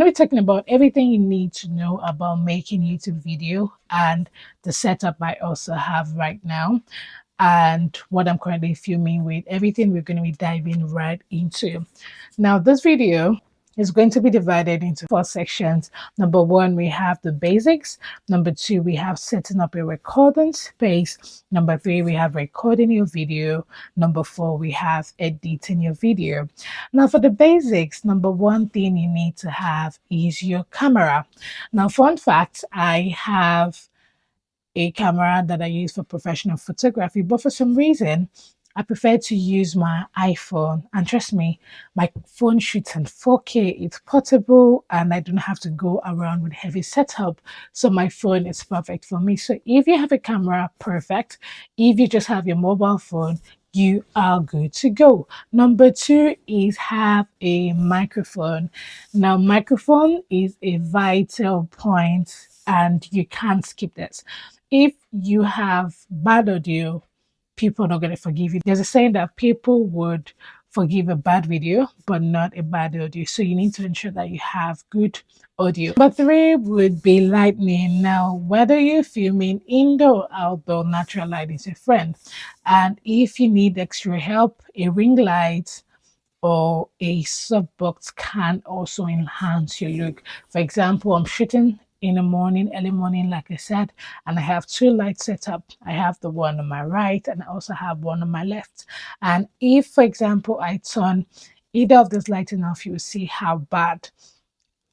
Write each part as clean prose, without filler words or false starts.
going to be talking about everything you need to know about making YouTube video and the setup I also have right now and what I'm currently filming with. Everything we're going to be diving right into. Now, this video is going to be divided into 4 sections. Number 1, we have the basics. Number 2, we have setting up a recording space. Number 3, we have recording your video. Number 4, we have editing your video. Now, for the basics, number 1 thing you need to have is your camera. Now, fun fact, I have a camera that I use for professional photography, but for some reason, I prefer to use my iPhone. And trust me, my phone shoots in 4K. It's portable and I don't have to go around with heavy setup. So my phone is perfect for me. So if you have a camera, perfect. If you just have your mobile phone, you are good to go. Number 2 is have a microphone. Now, microphone is a vital point and you can't skip this. If you have bad audio, people are not going to forgive you. There's a saying that people would forgive a bad video, but not a bad audio. So you need to ensure that you have good audio. Number 3 would be lighting. Now, whether you're filming indoor or outdoor, natural light is your friend. And if you need extra help, a ring light or a softbox can also enhance your look. For example, I'm shooting in the morning, early morning, like I said, and I have 2 lights set up. I have the one on my right and I also have one on my left. And if, for example, I turn either of those lighting off, you will see how bad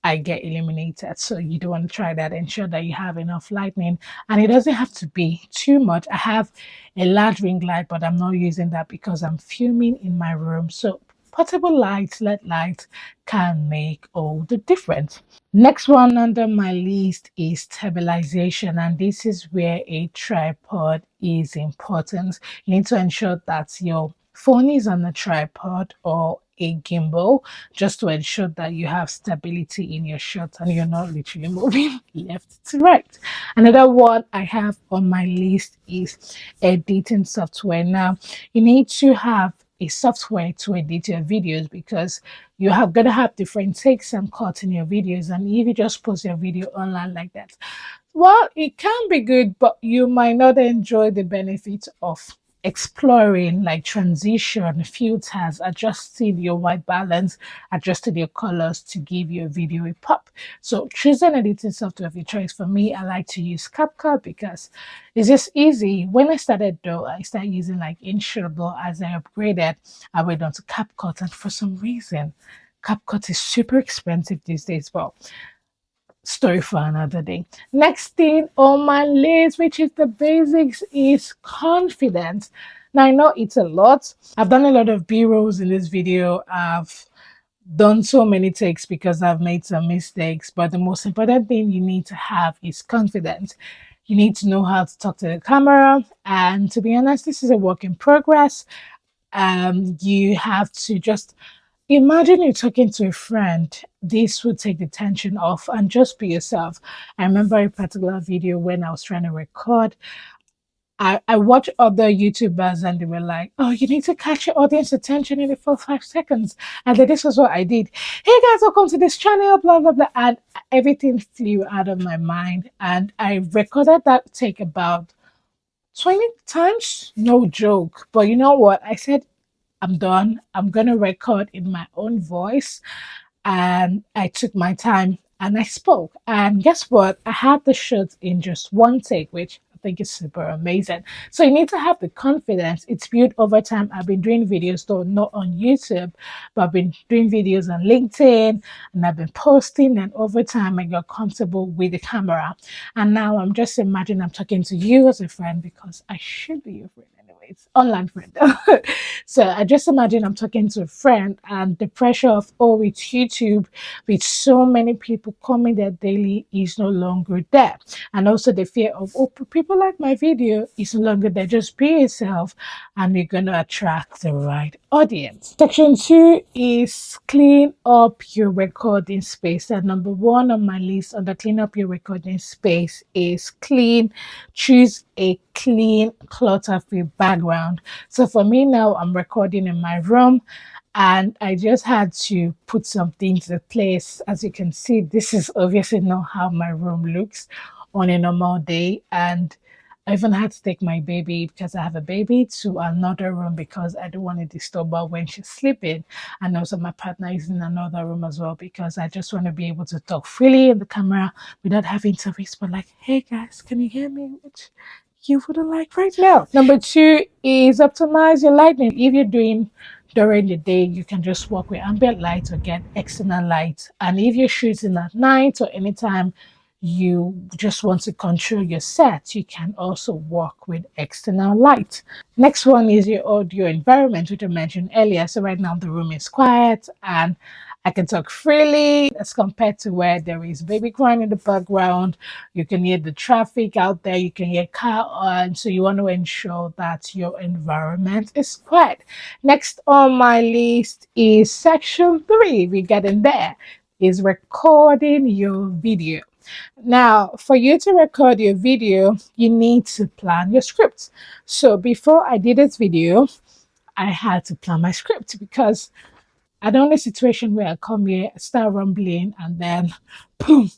I get illuminated. So you don't want to try that. Ensure that you have enough lighting, and it doesn't have to be too much. I have a large ring light, but I'm not using that because I'm filming in my room. So portable lights, LED lights can make all the difference. Next one under my list is stabilization, and this is where a tripod is important. You need to ensure that your phone is on a tripod or a gimbal just to ensure that you have stability in your shot and you're not literally moving left to right. Another one I have on my list is editing software. Now, you need to have a software to edit your videos because you have got to have different takes and cuts in your videos. And if you just post your video online like that, well, it can be good, but you might not enjoy the benefits of exploring like transition, filters, adjusting your white balance, adjusting your colors to give your video a pop. So choose an editing software of your choice. For me, I like to use CapCut because it's just easy. When I started though, I started using like Inshutable. As I upgraded, I went on to CapCut, and for some reason, CapCut is super expensive these days. Well, story for another day. Next thing on my list, which is the basics, is confidence. Now, I know it's a lot. I've done a lot of B-rolls in this video. I've done so many takes because I've made some mistakes, but the most important thing you need to have is confidence. You need to know how to talk to the camera, and to be honest, this is a work in progress. You have to just imagine you're talking to a friend. This would take the tension off and just be yourself. I remember a particular video when I was trying to record. I watched other YouTubers and they were like, oh, you need to catch your audience attention in the first 5 seconds. And then this was what I did. Hey guys, welcome to this channel, blah, blah, blah. And everything flew out of my mind. And I recorded that take about 20 times, no joke. But you know what? I said, I'm done. I'm going to record in my own voice. And I took my time and I spoke. And guess what? I had the shot in just 1 take, which I think is super amazing. So you need to have the confidence. It's built over time. I've been doing videos, though not on YouTube, but I've been doing videos on LinkedIn and I've been posting. And over time, I got comfortable with the camera. And now I'm just imagining I'm talking to you as a friend because I should be your friend. It's online friend. So I just imagine I'm talking to a friend and the pressure of, oh, it's YouTube with so many people coming there daily is no longer there. And also the fear of, oh, people like my video is no longer there. Just be yourself and you're going to attract the right audience. Section 2 is clean up your recording space. And number 1 on my list under clean up your recording space is choose a clean, clutter-free background. So for me now, I'm recording in my room and I just had to put some things in place. As you can see, this is obviously not how my room looks on a normal day. And I even had to take my baby, because I have a baby, to another room because I don't want to disturb her when she's sleeping. And also my partner is in another room as well, because I just want to be able to talk freely in the camera without having to whisper like, hey guys, can you hear me? Which you wouldn't like right now. Number two is optimize your lighting. If you're doing during the day, you can just work with ambient light or get external light. And if you're shooting at night or anytime you just want to control your set, you can also work with external light. Next one is your audio environment, which I mentioned earlier. So right now the room is quiet and I can talk freely as compared to where there is baby crying in the background. You can hear the traffic out there, you can hear car on. So you want to ensure that your environment is quiet. Next on my list is section 3. We get in there is recording your video. Now, for you to record your video, you need to plan your script. So before I did this video, I had to plan my script, because I don't want a situation where I come here, start rumbling, and then boom,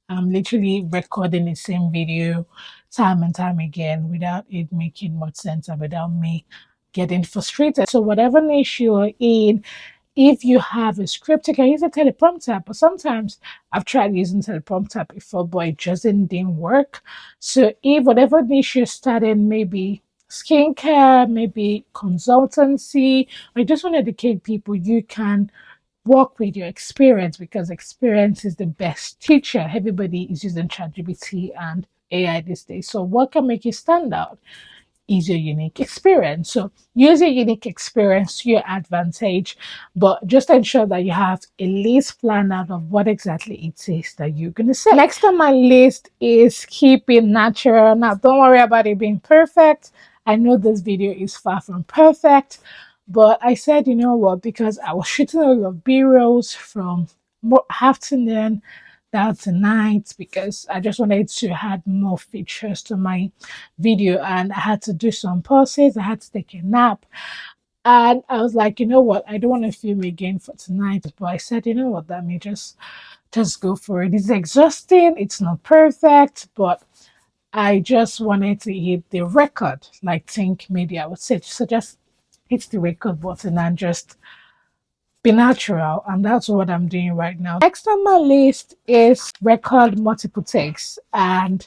I'm literally recording the same video time and time again without it making much sense and without me getting frustrated. So whatever niche you're in, if you have a script, you can use a teleprompter. But sometimes I've tried using teleprompter before, but it just didn't work. So if whatever niche you're starting, maybe skincare, maybe consultancy, or you just want to educate people, you can work with your experience, because experience is the best teacher. Everybody is using ChatGPT and AI these days. So what can make you stand out is your unique experience. So use your unique experience to your advantage, but just ensure that you have a list planned out of what exactly it is that you're going to say. Next on my list is keeping natural. Now, don't worry about it being perfect. I know this video is far from perfect, but I said, you know what, because I was shooting a lot of B-rolls from afternoon down to night, because I just wanted to add more features to my video, and I had to do some pauses. I had to take a nap, and I was like, you know what, I don't want to film again for tonight. But I said, you know what, let me just go for it. It's exhausting, it's not perfect, but I just wanted to hit the record, like Think Media would say. So just hit the record button and just be natural, and that's what I'm doing right now. Next on my list is record multiple takes, and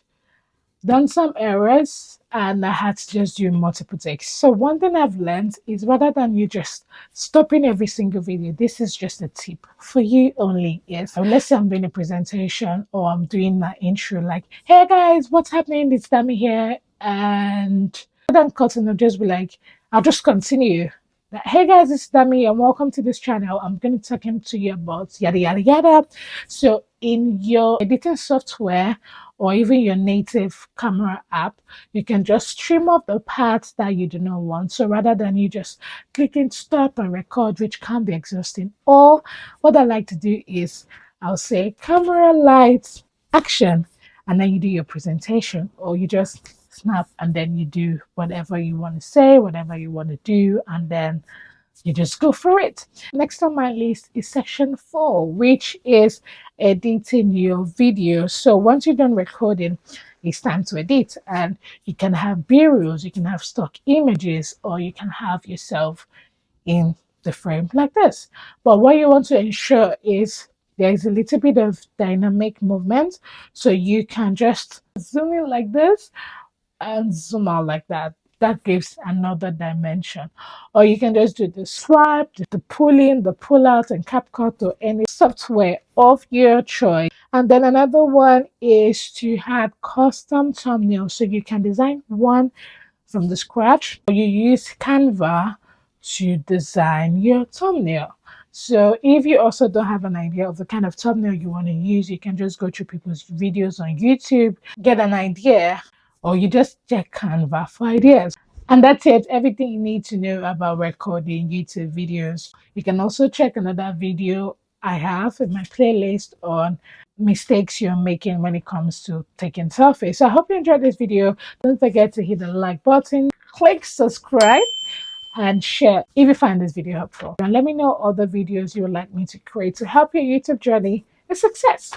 done some errors, and I had to just do multiple takes. So one thing I've learned is, rather than you just stopping every single video, this is just a tip for you only. Is let's say I'm doing a presentation or I'm doing my intro, like, hey guys, what's happening, it's Dami here, and then cutting, I'll just be like, I'll just continue. Like, hey guys, it's Dami and welcome to this channel. I'm going to talk to you about yada yada yada. So in your editing software or even your native camera app, you can just trim off the parts that you do not want. So rather than you just clicking stop and record, which can be exhausting, or what I like to do is I'll say camera, lights, action, and then you do your presentation, or you just snap and then you do whatever you want to say, whatever you want to do, and then you just go for it. Next on my list is section 4, which is editing your video. So once you're done recording, it's time to edit, and you can have B-rolls, you can have stock images, or you can have yourself in the frame like this. But what you want to ensure is there's a little bit of dynamic movement, so you can just zoom in like this and zoom out like that. That gives another dimension. Or you can just do the swipe, the pull in, the pull out, and CapCut or any software of your choice. And then another one is to add custom thumbnails. So you can design one from the scratch, or you use Canva to design your thumbnail. So if you also don't have an idea of the kind of thumbnail you want to use, you can just go through people's videos on YouTube, get an idea, or you just check Canva for ideas. And that's it, everything you need to know about recording YouTube videos. You can also check another video I have in my playlist on mistakes you're making when it comes to taking selfies. So I hope you enjoyed this video. Don't forget to hit the like button, click subscribe, and share if you find this video helpful. And let me know other videos you would like me to create to help your YouTube journey a success.